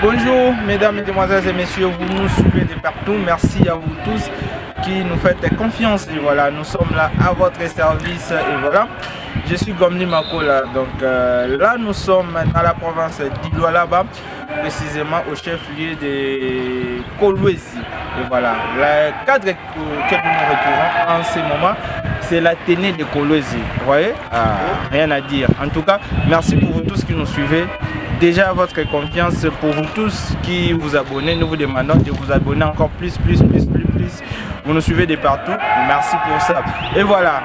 Bonjour mesdames, mesdemoiselles et messieurs, vous nous suivez de partout. Merci à vous tous qui nous faites confiance. Et voilà, nous sommes là à votre service. Et voilà, je suis Gomli Makola. Donc là, nous sommes dans la province d'Iloalaba, précisément au chef-lieu de Kolwezi. Et voilà, le cadre que nous retrouvons en ce moment, c'est l'Athénée de Kolwezi. Vous voyez, rien à dire. En tout cas, merci pour vous tous qui nous suivez. Déjà votre confiance, pour vous tous qui vous abonnez, nous vous demandons de vous abonner encore plus. Vous nous suivez de partout, merci pour ça. Et voilà,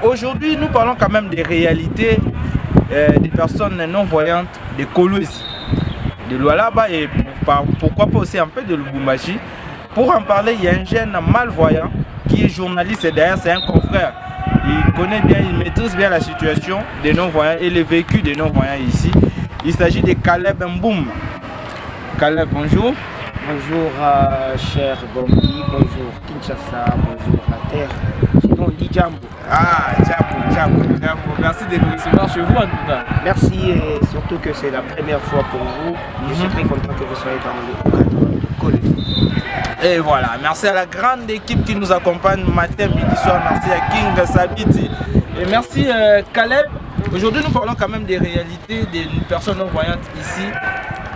aujourd'hui nous parlons quand même des réalités des personnes non-voyantes de Kolwezi, de Lualaba et pourquoi pas aussi un peu de Lubumbashi. Pour en parler, il y a un jeune malvoyant qui est journaliste et d'ailleurs c'est un confrère. Il connaît bien, il maîtrise bien la situation des non-voyants et le vécu des non-voyants ici. Il s'agit de Caleb Mboum. Caleb, bonjour. Bonjour cher Gombi, bonjour Kinshasa, bonjour la terre. Sinon on dit Djambo. Ah, Djambo. Merci de nous recevoir chez vous en tout cas. Merci et surtout que c'est la première fois pour vous. Je suis très content que vous soyez dans le collège. Et voilà, merci à la grande équipe qui nous accompagne matin, midi, soir. Merci à King Sabiti. Et merci Caleb. Aujourd'hui, nous parlons quand même des réalités des personnes non-voyantes ici.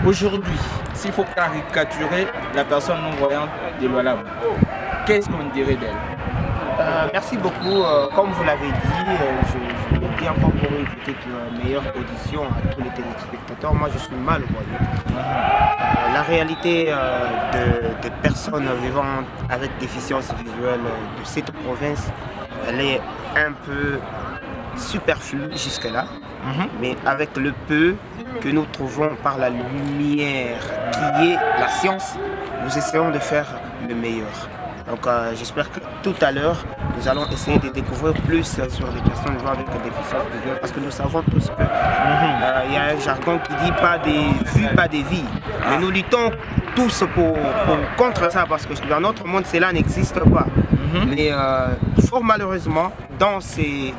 Aujourd'hui, s'il faut caricaturer la personne non-voyante de Lualaba, qu'est-ce qu'on dirait d'elle? Merci beaucoup. Comme vous l'avez dit, je le dis encore pour une petite meilleure audition à tous les téléspectateurs. Moi, je suis malvoyant. La réalité des personnes vivant avec déficience visuelle de cette province, elle est un peu superflu jusque-là, mais avec le peu que nous trouvons par la lumière qui est la science, nous essayons de faire le meilleur. Donc j'espère que tout à l'heure, nous allons essayer de découvrir plus sur les personnes vivant avec des déficiences visuelles, parce que nous savons tous que il y a un jargon qui dit pas des vues, pas des vies. Mais nous luttons tous contre ça, parce que dans notre monde, cela n'existe pas. Mais fort malheureusement, dans ces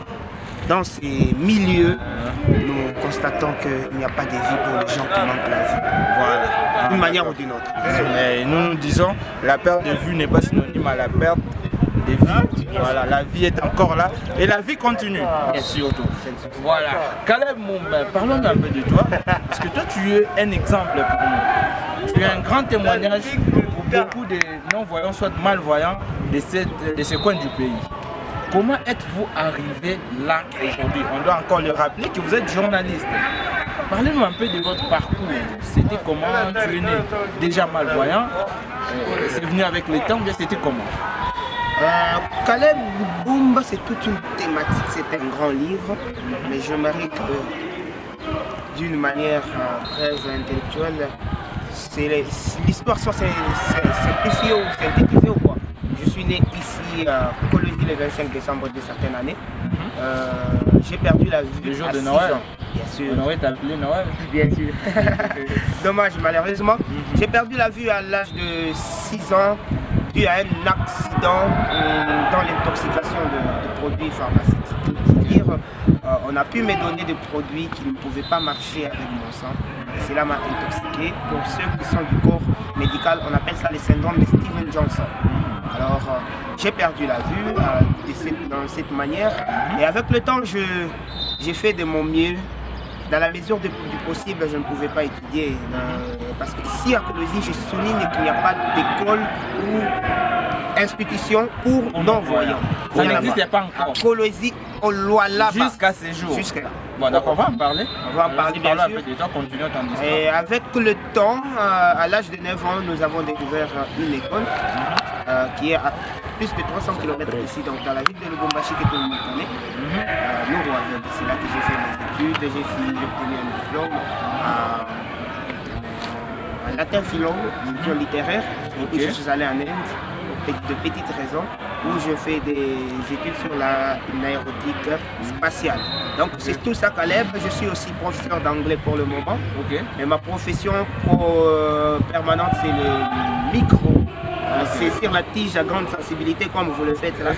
milieux, nous constatons qu'il n'y a pas de vie pour les gens qui manquent la vie. Voilà, d'une manière ou d'une autre. Mais nous disons, la perte de vue n'est pas synonyme à la perte de vie. Voilà, la vie est encore là et la vie continue. Et surtout. Voilà. Caleb Mboum, parlons un peu de toi, parce que toi tu es un exemple pour nous. Tu es un grand témoignage pour beaucoup de non-voyants, soit malvoyants, de ce coin du pays. Comment êtes-vous arrivé là aujourd'hui? On doit encore le rappeler que vous êtes journaliste. Parlez-nous un peu de votre parcours. C'était comment? Tu es né déjà malvoyant? C'est venu avec le temps, bien c'était comment? Caleb Mboum, c'est toute une thématique, c'est un grand livre, mais j'aimerais que d'une manière très intellectuelle, l'histoire soit simplifiée ou synthétisée ou quoi. Je suis né ici à Kolwezi le 25 décembre de certaines années. J'ai perdu la vue le jour à de 6 Noël. ans. Bien sûr. Noël, t'as appelé Noël? Bien sûr. Dommage, malheureusement. J'ai perdu la vue à l'âge de 6 ans dû à un accident dans l'intoxication de produits pharmaceutiques. C'est-à-dire, on a pu me donner des produits qui ne pouvaient pas marcher avec mon sang. Et cela m'a intoxiqué. Pour ceux qui sont du corps médical, on appelle ça le syndrome de Steven Johnson. Alors, j'ai perdu la vue dans cette manière. Et avec le temps, j'ai fait de mon mieux. Dans la mesure du possible, je ne pouvais pas étudier. Parce qu'ici à Kolwezi, je souligne qu'il n'y a pas d'école ou institution pour non-voyants. Ça n'existait pas encore. À Kolwezi, au Lualaba. Jusqu'à ces jours. Jusqu'à là. Bon, donc on va en parler. On va en parler bien sûr. Continue ton histoire. Et avec le temps, à l'âge de 9 ans, nous avons découvert une école qui est à plus de 300 km d'ici, donc dans la ville de Lubumbashi que tout le monde connaît. C'est là que j'ai fait mes études, j'ai obtenu un diplôme en latin philo, culture littéraire. Et puis je suis allé en Inde, de petites raisons, où je fais des études sur l'aéronautique spatiale. Donc c'est tout ça Caleb, je suis aussi professeur d'anglais pour le moment. Mais ma profession permanente c'est le micro. Saisir la tige à grande sensibilité comme vous le faites là,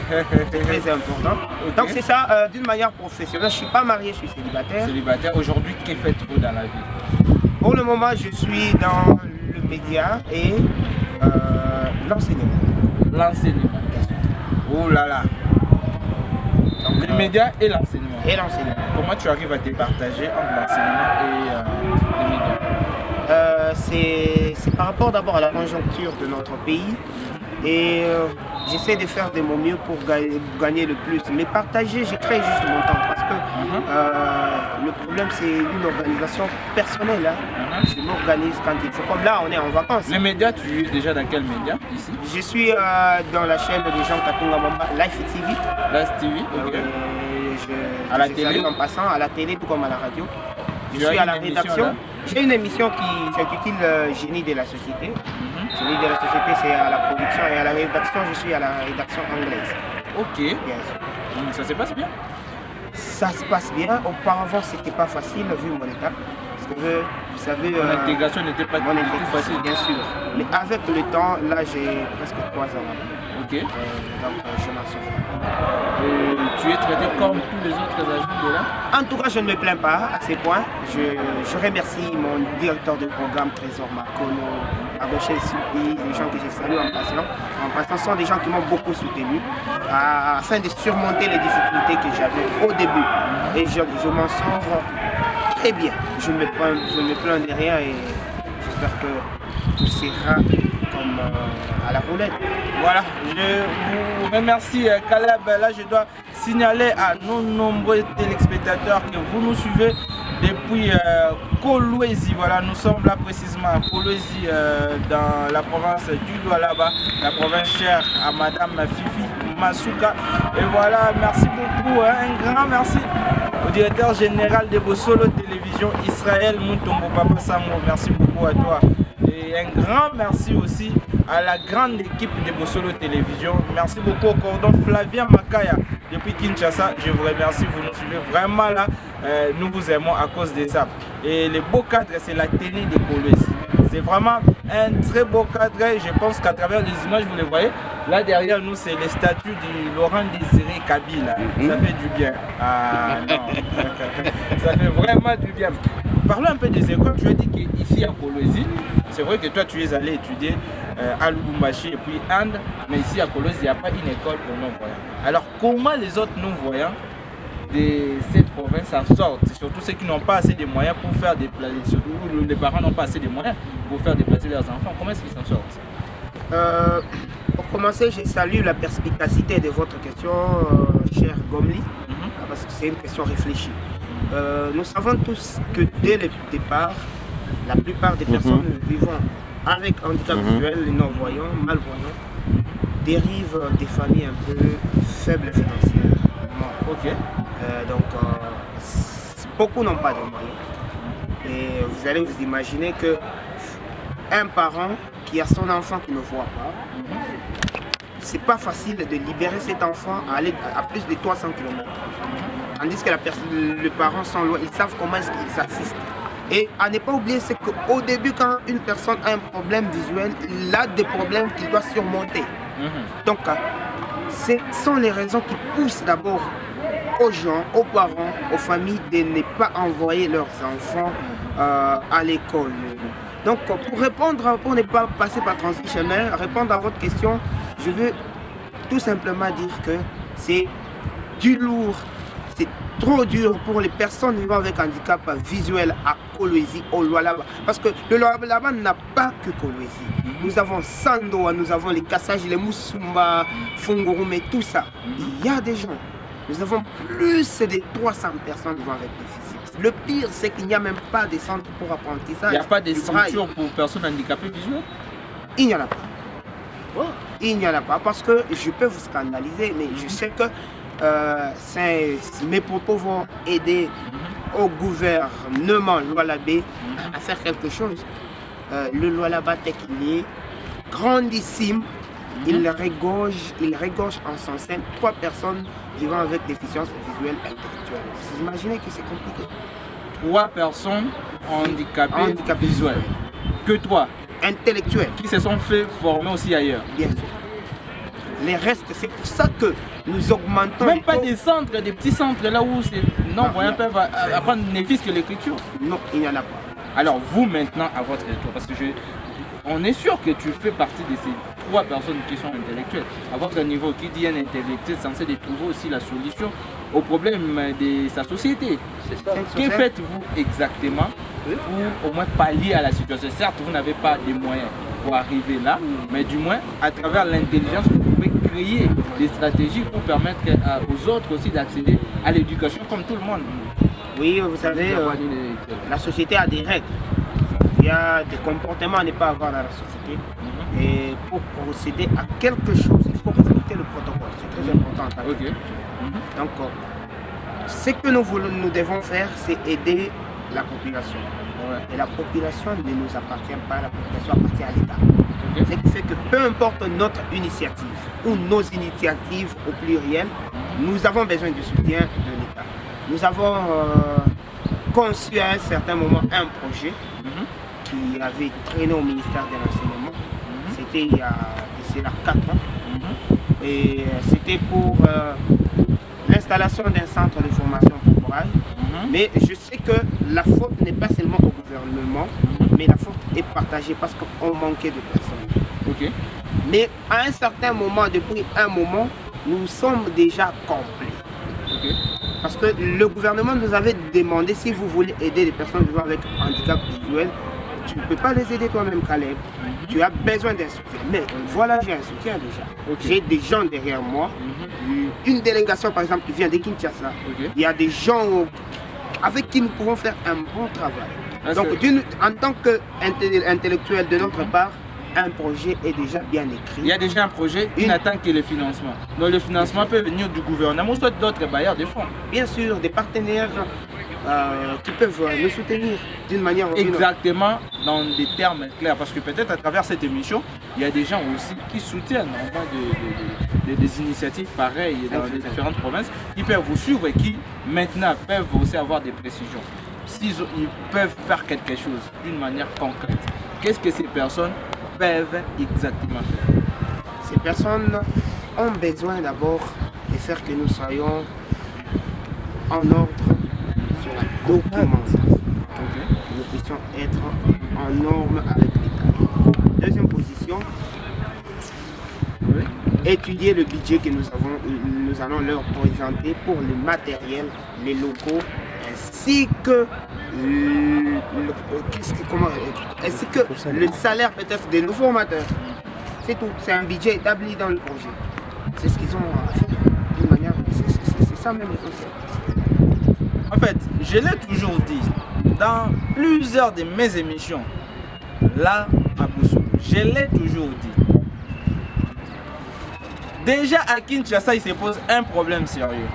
c'est très important. Donc c'est ça, d'une manière professionnelle. Je ne suis pas marié, je suis célibataire. Aujourd'hui, que faites-vous dans la vie? Pour le moment, je suis dans médias et l'enseignement. L'enseignement. Oh là là. Donc, Les médias et l'enseignement. Et l'enseignement. Comment tu arrives à te partager entre l'enseignement et les médias? C'est par rapport d'abord à la conjoncture de notre pays et j'essaie de faire de mon mieux pour gagner le plus. Mais partager, je crée juste mon temps parce que le problème c'est une organisation personnelle. Hein. Je m'organise quand il faut. Comme là, on est en vacances. Les médias, tu es déjà dans quel média ici? Je suis dans la chaîne de Jean Katunga Mamba, Life TV. Life TV, ok. À la télé en passant, à la télé tout comme à la radio. Je suis à la rédaction. J'ai une émission qui s'intitule Génie de la société. Génie de la société, c'est à la production et à la rédaction, je suis à la rédaction anglaise. Ok. Bien sûr. Ça se passe bien? Ça se passe bien. Auparavant, c'était pas facile vu mon état. Parce que vous savez. L'intégration n'était pas facile, bien sûr. Mais avec le temps, là, j'ai presque 3 ans là-bas. Ok. Donc, je m'en sors. Tu es traité comme tous les autres agents de là? En tout cas, je ne me plains pas à ces points. Je remercie mon directeur de programme, Trésor Makolo, Aboché Soupi, les gens que j'ai salués en passant. En passant, ce sont des gens qui m'ont beaucoup soutenu afin de surmonter les difficultés que j'avais au début. Et je m'en sors très bien. Je ne me plains de rien et j'espère que tout sera comme à la roulette. Voilà, je vous remercie Caleb. Là, je dois signaler à nos nombreux téléspectateurs que vous nous suivez depuis Kolwezi. Voilà, nous sommes là précisément à Kolwezi, dans la province du Lualaba, la province chère à Madame Fifi Masuka. Et voilà, merci beaucoup, un grand merci au directeur général de Bossolo Télévision, Israël Moutombo Papa Sango. Merci beaucoup à toi. Et un grand merci aussi à la grande équipe de Bossolo Télévision. Merci beaucoup au cordon Flavien Makaya depuis Kinshasa. Je vous remercie, vous nous suivez vraiment là. Nous vous aimons à cause de ça. Et le beau cadre, c'est la télé de Kolwezi. C'est vraiment un très beau cadre. Je pense qu'à travers les images, vous les voyez. Là derrière nous, c'est les statues de Laurent Désiré Kabila. Ça fait du bien. Ah non. Ça fait vraiment du bien. Parlons un peu des écoles. Tu as dit qu'ici à Kolwezi, c'est vrai que toi tu es allé étudier à Lubumbashi et puis Inde, mais ici à Kolwezi, il n'y a pas une école pour non-voyants. Alors comment les autres non-voyants de cette province s'en sortent? Surtout ceux qui n'ont pas assez de moyens pour faire déplacer, surtout les parents n'ont pas assez de moyens pour faire déplacer leurs enfants. Comment est-ce qu'ils s'en sortent? Pour commencer, je salue la perspicacité de votre question, cher Gomli, parce que c'est une question réfléchie. Nous savons tous que dès le départ, la plupart des personnes vivant avec handicap visuel, les non-voyants, malvoyants, dérivent des familles un peu faibles financièrement. Ok. Donc, beaucoup n'ont pas de moyens. Et vous allez vous imaginer que un parent qui a son enfant qui ne voit pas, c'est pas facile de libérer cet enfant à aller à plus de 300 km. Tandis que le parent sont loin, ils savent comment est-ce qu'ils assistent. Et à ne pas oublier, c'est qu'au début, quand une personne a un problème visuel, il a des problèmes qu'il doit surmonter. Donc, ce sont les raisons qui poussent d'abord aux gens, aux parents, aux familles de ne pas envoyer leurs enfants à l'école. Donc, pour répondre, pour ne pas passer par transitionnaire, répondre à votre question, je veux tout simplement dire que c'est du lourd. C'est trop dur pour les personnes vivant avec handicap visuel à Kolwezi, au Lualaba. Parce que le Lualaba n'a pas que Kolwezi. Nous avons Sandoa, nous avons les Kassages, les Moussumba, Fungurume, tout ça. Il y a des gens. Nous avons plus de 300 personnes vivant avec déficit. Le pire, c'est qu'il n'y a même pas de centre pour apprentissage. Il n'y a pas de structure pour personnes handicapées visuelles? Il n'y en a pas. Oh. Il n'y en a pas parce que je peux vous scandaliser, mais je sais que mes propos vont aider au gouvernement Lualabé à faire quelque chose. Le Lualaba qu'il est grandissime, il regorge en son sein 3 personnes vivant avec déficience visuelle intellectuelle. Vous imaginez que c'est compliqué. 3 personnes handicapées visuelles. Que toi? Intellectuelles. Qui se sont fait former aussi ailleurs. Bien sûr. Les restes, c'est pour ça que nous augmentons. Même pas des centres, des petits centres là où ces non-voyants peuvent apprendre ne fût que l'écriture. Non, il n'y en a pas. Alors vous maintenant à votre tour, parce que on est sûr que tu fais partie de ces 3 personnes qui sont intellectuelles. À votre niveau, qui dit un intellectuel censé de trouver aussi la solution au problème de sa société. Que faites-vous exactement pour au moins pallier à la situation? Certes, vous n'avez pas de moyens pour arriver là, mais du moins, à travers l'intelligence, vous pouvez créer des stratégies pour permettre aux autres aussi d'accéder à l'éducation comme tout le monde. Oui, vous savez, la société a des règles. Il y a des comportements à ne pas avoir dans la société. Et pour procéder à quelque chose, il faut respecter le protocole. C'est très important. Donc, ce que nous devons faire, c'est aider la population. Et la population ne nous appartient pas, la population appartient à l'État. Ce qui fait que peu importe notre initiative ou nos initiatives au pluriel, nous avons besoin du soutien de l'État. Nous avons conçu à un certain moment un projet qui avait traîné au ministère de l'Enseignement. C'était il y a 4 ans. Et c'était pour l'installation d'un centre de formation corporelle. Mais je sais que la faute n'est pas seulement au gouvernement, mais la faute est partagée parce qu'on manquait de personnes. Mais à un certain moment, depuis un moment, nous sommes déjà complets. Parce que le gouvernement nous avait demandé si vous voulez aider les personnes vivant avec handicap visuel, tu ne peux pas les aider toi-même, Caleb. Tu as besoin d'un soutien. Mais voilà, j'ai un soutien déjà. J'ai des gens derrière moi. Une délégation, par exemple, qui vient de Kinshasa. Il y a des gens avec qui nous pouvons faire un bon travail. Donc, en tant qu'intellectuel de notre part, un projet est déjà bien écrit. Il y a déjà un projet qui n'attend que le financement. Donc, le financement peut venir du gouvernement ou soit d'autres bailleurs de fonds. Bien sûr, des partenaires qui peuvent nous soutenir d'une manière ou d'une autre. Exactement, dans des termes clairs, parce que peut-être à travers cette émission, il y a des gens aussi qui soutiennent des initiatives pareilles dans les différentes provinces, qui peuvent vous suivre et qui maintenant peuvent aussi avoir des précisions. S'ils peuvent faire quelque chose d'une manière concrète, qu'est-ce que ces personnes peuvent exactement faire? Ces personnes ont besoin d'abord de faire que nous soyons en ordre sur la documentation. Nous puissions être en norme avec l'État. Deuxième position, étudier le budget que nous allons leur présenter pour le matériel, les locaux, ainsi que le salaire peut-être des nouveaux formateurs. C'est tout, c'est un budget établi dans le projet. C'est ce qu'ils ont à faire d'une manière, c'est ça même l'essentiel. En fait, je l'ai toujours dit dans plusieurs de mes émissions, là à Boussou, je l'ai toujours dit. Déjà à Kinshasa, il se pose un problème sérieux.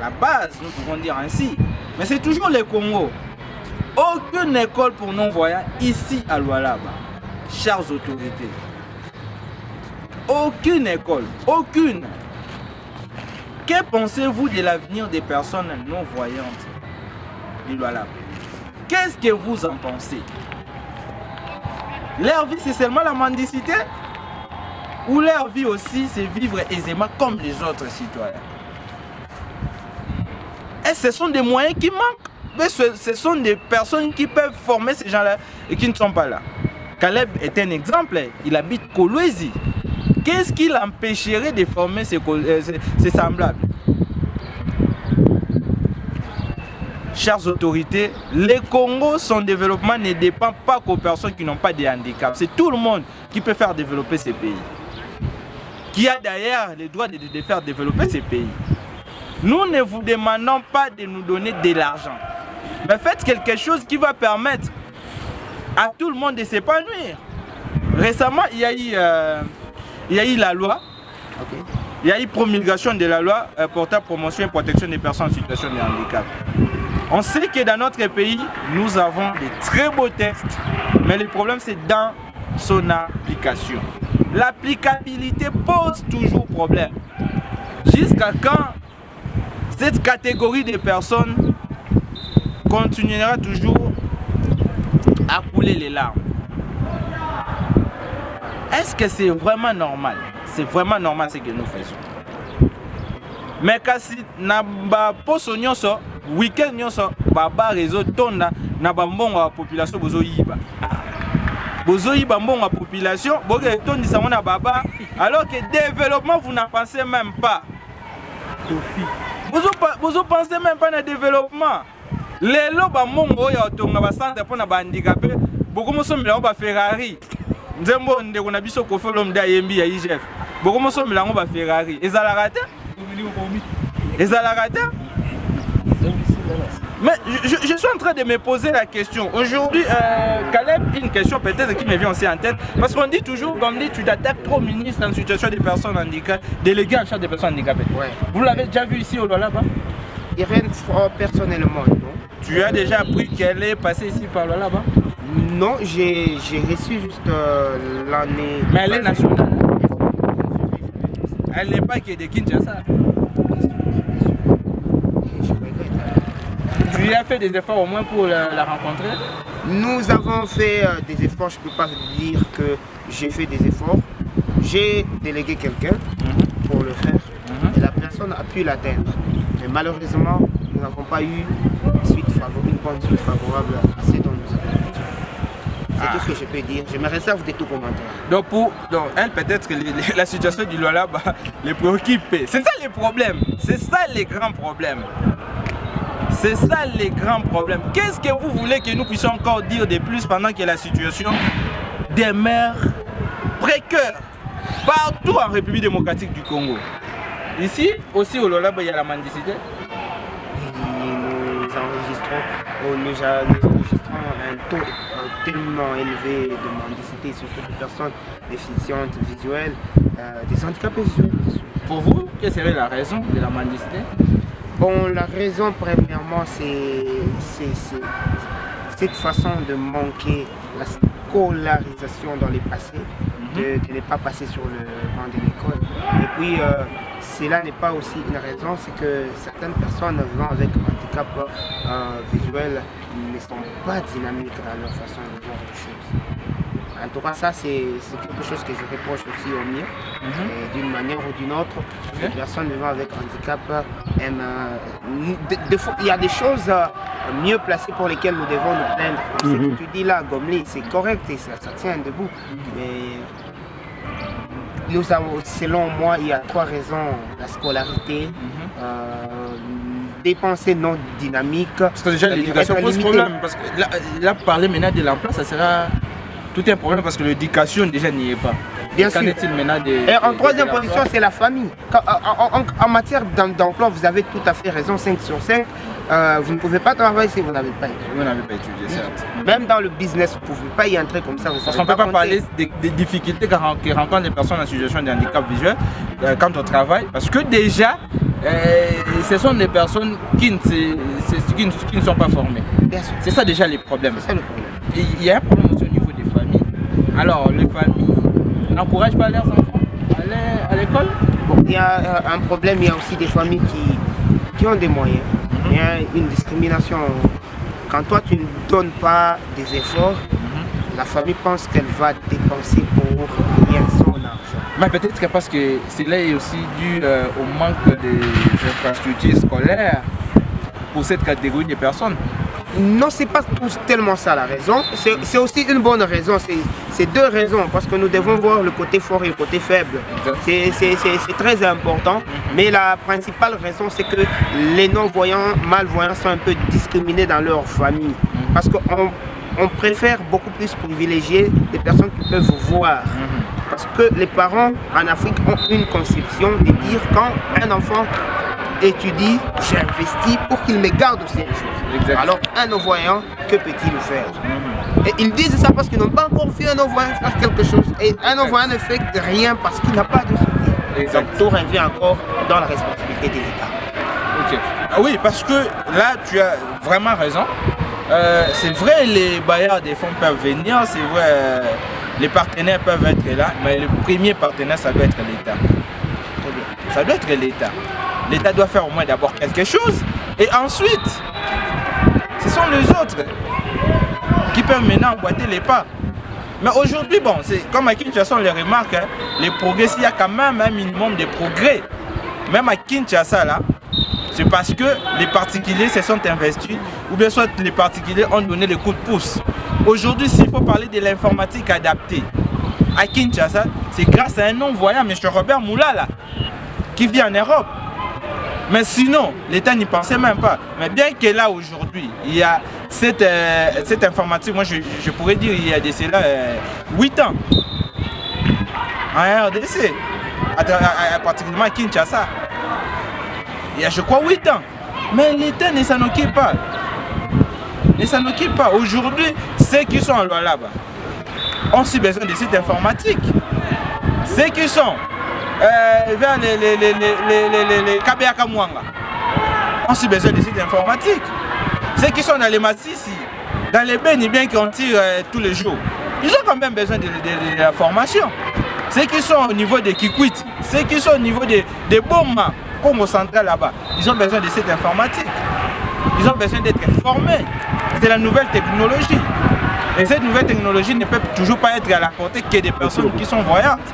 La base, nous pouvons dire ainsi, mais c'est toujours le Congo. Aucune école pour non-voyants ici à Lualaba, chères autorités. Aucune école, aucune. Que pensez-vous de l'avenir des personnes non-voyantes de Lualaba? Qu'est-ce que vous en pensez? Leur vie, c'est seulement la mendicité? Ou leur vie aussi, c'est vivre aisément comme les autres citoyens? Et ce sont des moyens qui manquent. Mais ce sont des personnes qui peuvent former ces gens-là et qui ne sont pas là. Caleb est un exemple. Il habite Kolwezi. Qu'est-ce qui l'empêcherait de former ses semblables? Chères autorités, le Congo, son développement ne dépend pas qu'aux personnes qui n'ont pas de handicap. C'est tout le monde qui peut faire développer ces pays. Qui a d'ailleurs le droit de faire développer ces pays. Nous ne vous demandons pas de nous donner de l'argent. Mais faites quelque chose qui va permettre à tout le monde de s'épanouir. Récemment, il y a eu la loi. Il y a eu promulgation de la loi portant promotion et protection des personnes en situation de handicap. On sait que dans notre pays, nous avons de très beaux textes, mais le problème c'est dans son application. L'applicabilité pose toujours problème. Jusqu'à quand cette catégorie de personnes continuera toujours à couler les larmes? Est-ce que c'est vraiment normal? C'est vraiment normal ce que nous faisons. Mais kasi na ba poso nyonso week-end nyonso baba réseau tonda na ba mbongo la population bozo yiba. bozoyi bambon à population, baba, alors que développement vous n'en pensez même pas. Vous pensez même pas à développement. Les lobes bambon oya tonga ba centre pour na handicapé, beaucoup mo somela ba Ferrari. Nzembo ndeko na biso ko folom da yembi ya IGF. Beaucoup mo somela ba Ferrari. Ezalaka te? Mais je suis en train de me poser la question. Aujourd'hui, Caleb, une question peut-être qui me vient aussi en tête. Parce qu'on dit toujours, comme dit, tu t'attaques trop au ministre en situation des personnes handicapées, délégué en charge des personnes handicapées. Ouais. Vous l'avez déjà vu ici au Lualaba? Irène, personnellement, non. Tu as déjà appris qu'elle est passée ici par Lualaba? Non, j'ai reçu juste l'année. Mais elle est nationale. Elle n'est pas qui est de Kinshasa. Tu as fait des efforts au moins pour la rencontrer? Nous avons fait des efforts, je ne peux pas dire que j'ai fait des efforts. J'ai délégué quelqu'un pour le faire et la personne a pu l'atteindre. Mais malheureusement, nous n'avons pas eu une bonne suite favorable à ce dont nous avons dit. C'est tout ce que je peux dire. Je me réserve de tout commentaire. Donc, elle, peut-être que la situation du Lualaba les préoccupe. C'est ça les problèmes. C'est ça les grands problèmes. C'est ça les grands problèmes. Qu'est-ce que vous voulez que nous puissions encore dire de plus pendant que la situation demeure précaire partout en République démocratique du Congo? Ici, aussi au Lualaba, il y a la mendicité. Nous enregistrons un taux tellement élevé de mendicité, surtout des personnes déficientes visuelles, des handicapés visuels. Pour vous, quelle serait la raison de la mendicité? Bon, la raison, premièrement, c'est cette façon de manquer la scolarisation dans les passés, de ne pas passer sur le banc de l'école. Et puis, cela n'est pas aussi une raison, c'est que certaines personnes vivant avec handicap visuel ne sont pas dynamiques dans leur façon de voir les choses. En tout cas, ça, c'est quelque chose que je reproche aussi au mien. D'une manière ou d'une autre, les personnes vivant avec handicap aiment. Il y a des choses mieux placées pour lesquelles nous devons nous plaindre. Ce que tu dis là, Gomli, c'est correct et ça tient debout. Mais nous avons, selon moi, il y a 3 raisons. La scolarité, des pensées non dynamiques. Parce que déjà, l'éducation pose problème. Parce que là, parler maintenant de l'emploi, ça sera tout un problème parce que l'éducation déjà n'y est pas. Bien sûr. Et en troisième position, c'est la famille. En matière d'emploi, vous avez tout à fait raison, 5 sur 5. Vous ne pouvez pas travailler si vous n'avez pas étudié. Vous n'avez pas étudié, certes. Même dans le business, vous ne pouvez pas y entrer comme ça. Parce qu'on ne peut pas parler des difficultés que rencontrent les personnes en situation de handicap visuel quand on travaille. Parce que déjà, ce sont des personnes qui ne sont pas formées. C'est ça déjà les problèmes. C'est ça le problème. Et il y a un problème aussi au niveau des familles. Alors, les familles n'encouragent pas leurs enfants à aller à l'école? Bon, il y a un problème, il y a aussi des familles qui ont des moyens. Il y a une discrimination. Quand toi, tu ne donnes pas des efforts, la famille pense qu'elle va dépenser pour rien son argent. Mais peut-être que parce que cela est aussi dû au manque des infrastructures scolaires pour cette catégorie de personnes. Non, c'est pas tellement ça la raison. C'est aussi une bonne raison. C'est 2 raisons parce que nous devons voir le côté fort et le côté faible. C'est très important. Mais la principale raison, c'est que les non-voyants, malvoyants sont un peu discriminés dans leur famille. Parce qu'on préfère beaucoup plus privilégier des personnes qui peuvent voir. Parce que les parents en Afrique ont une conception de dire quand un enfant étudie, j'investis pour qu'il me garde aussi les choses. Alors un non-voyant, que peut-il faire? Et ils disent ça parce qu'ils n'ont pas encore vu un non-voyant faire quelque chose. Et un non-voyant ne fait rien parce qu'il n'a pas de soutien. Donc tout revient encore dans la responsabilité de l'État. Oui, parce que là tu as vraiment raison. C'est vrai, les bailleurs des fonds peuvent venir, c'est vrai, les partenaires peuvent être là, mais le premier partenaire, ça doit être l'État. Ça doit être l'État. L'État doit faire au moins d'abord quelque chose et ensuite, ce sont les autres qui peuvent maintenant emboîter les pas. Mais aujourd'hui, bon, c'est comme à Kinshasa, on les remarque, les progrès, s'il y a quand même un minimum de progrès, même à Kinshasa, là, c'est parce que les particuliers se sont investis ou bien soit les particuliers ont donné le coup de pouce. Aujourd'hui, s'il faut parler de l'informatique adaptée à Kinshasa, c'est grâce à un non-voyant, M. Robert Moulala, qui vit en Europe. Mais sinon, l'État n'y pensait même pas. Mais bien que là, aujourd'hui, il y a cette informatique, moi je pourrais dire il y a de cela 8 ans, en RDC, particulièrement à Kinshasa. Il y a, je crois, 8 ans. Mais l'État ne s'en occupe pas. Ne s'en occupe pas. Aujourd'hui, ceux qui sont en loi là-bas ont aussi besoin de sites informatiques. Ceux qui sont vers les Kabeaka Mwanga ont aussi besoin de sites informatiques. Ceux qui sont dans les Massissi, dans les Béni, bien qu'on tire tous les jours, ils ont quand même besoin de la formation. Ceux qui sont au niveau des Kikwit, ceux qui sont au niveau des Boma, comme au central là-bas, ils ont besoin de sites informatiques. Ils ont besoin d'être formés. C'est la nouvelle technologie. Et cette nouvelle technologie ne peut toujours pas être à la portée que des personnes qui sont voyantes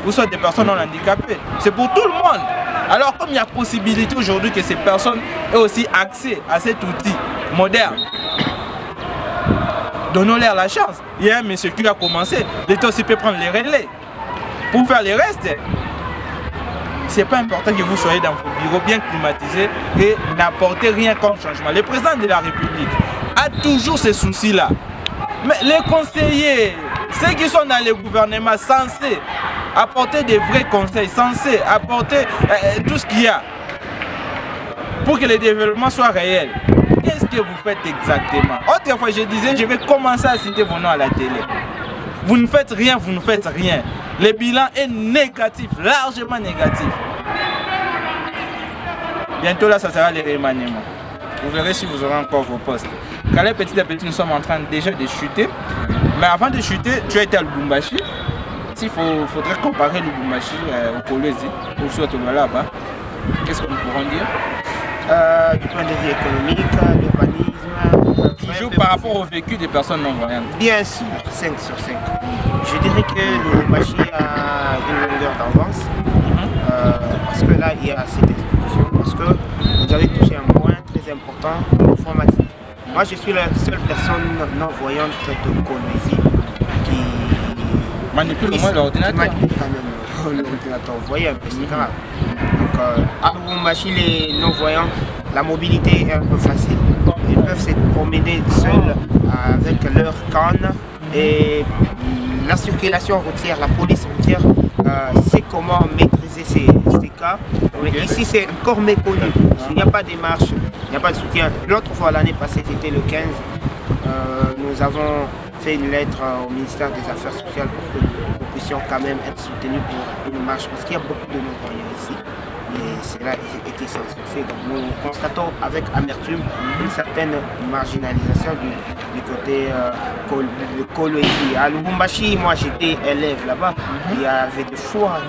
ou soit des personnes non handicapées. C'est pour tout le monde. Alors comme il y a possibilité aujourd'hui que ces personnes aient aussi accès à cet outil moderne, donnons-leur la chance. Il y a un monsieur qui a commencé, l'État aussi peut prendre les relais pour faire les restes. C'est pas important que vous soyez dans vos bureaux bien climatisés et n'apportez rien comme changement. Le président de la République a toujours ces soucis-là. Mais les conseillers, ceux qui sont dans le gouvernement censés apporter des vrais conseils, censés apporter tout ce qu'il y a pour que le développement soit réel. Qu'est-ce que vous faites exactement? Autrefois, je disais, je vais commencer à citer vos noms à la télé. Vous ne faites rien, vous ne faites rien. Le bilan est négatif, largement négatif. Bientôt là, ça sera les remaniements. Vous verrez si vous aurez encore vos postes. Calais, petit à petit, nous sommes en train déjà de chuter. Mais avant de chuter, tu as été à Lubumbashi. S'il faudrait comparer Lubumbashi au Kolwezi, ou soit là-bas, qu'est-ce que nous pourrons dire? Du point de vue économique, l'urbanisme. Toujours par rapport au vécu des personnes non-voyantes. Bien sûr, 5 sur 5. Je dirais que Lubumbashi a une longueur d'avance. Parce que là, il y a cette institution. Parce que vous avez touché un point très important, l'informatique. Moi, je suis la seule personne non-voyante de Kolwezi qui manipule au moins l'ordinateur. Manipule quand même l'ordinateur. Vous voyez un peu, c'est grave. Donc, à Lubumbashi, les non-voyants, la mobilité est un peu facile. Ils peuvent se promener seuls avec leur canne et la circulation routière, la police routière sait comment maîtriser ces cas. Mais ici, c'est encore méconnu. Il n'y a pas de démarche, il n'y a pas de soutien. L'autre fois, l'année passée, c'était le 15, nous avons fait une lettre au ministère des Affaires sociales pour que nous puissions quand même être soutenus pour une marche, parce qu'il y a beaucoup de non-voyants ici. Et cela est essentiel. Donc nous constatons avec amertume une certaine marginalisation du côté de Kolwezi. À Lubumbashi, moi j'étais élève là-bas. Il y avait des fois,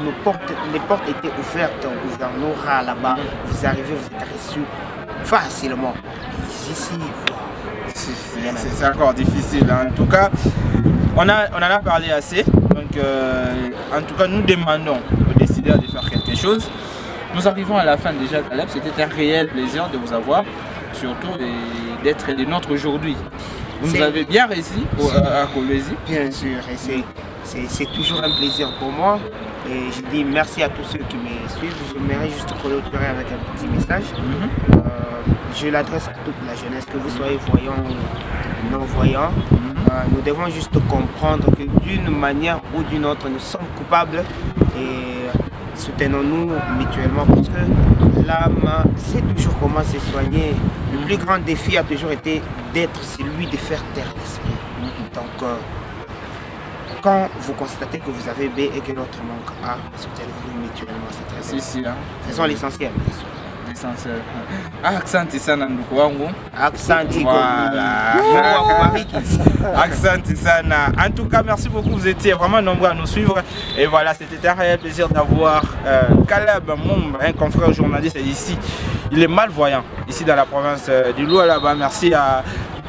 les portes étaient ouvertes au gouvernorat là-bas. Vous arrivez, vous êtes reçus facilement. Ici, c'est encore difficile. En tout cas, on en a parlé assez. Donc, en tout cas, nous demandons aux décideurs de faire quelque chose. Nous arrivons à la fin déjà, Caleb. C'était un réel plaisir de vous avoir, surtout d'être les nôtres aujourd'hui. Vous nous avez bien réussi à Kolwezi. Bien sûr, et c'est toujours un plaisir pour moi. Et je dis merci à tous ceux qui me suivent. J'aimerais juste clôturer avec un petit message. Je l'adresse à toute la jeunesse, que vous soyez voyants ou non-voyants. Nous devons juste comprendre que d'une manière ou d'une autre, nous sommes coupables et soutenons-nous mutuellement, parce que l'âme sait toujours comment se soigner. Le plus grand défi a toujours été d'être celui de faire taire l'esprit. Donc, quand vous constatez que vous avez B et que l'autre manque A, soutenez-nous mutuellement, c'est très important. Faisons l'essentiel, bien sûr. Asante sana ndugu wangu. Asante. Asante sana. En tout cas, merci beaucoup. Vous étiez vraiment nombreux à nous suivre. Et voilà, c'était un réel plaisir d'avoir Caleb Moumba, un confrère journaliste ici. Il est malvoyant ici dans la province du Lualaba. Merci à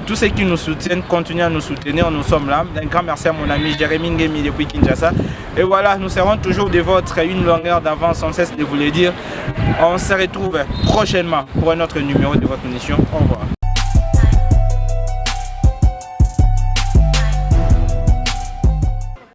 tous ceux qui nous soutiennent, continuez à nous soutenir, nous sommes là. Un grand merci à mon ami Jérémy Ngemi depuis Kinshasa. Et voilà, nous serons toujours de votre une longueur d'avance, sans cesse de vous le dire. On se retrouve prochainement pour un autre numéro de votre émission. Au revoir.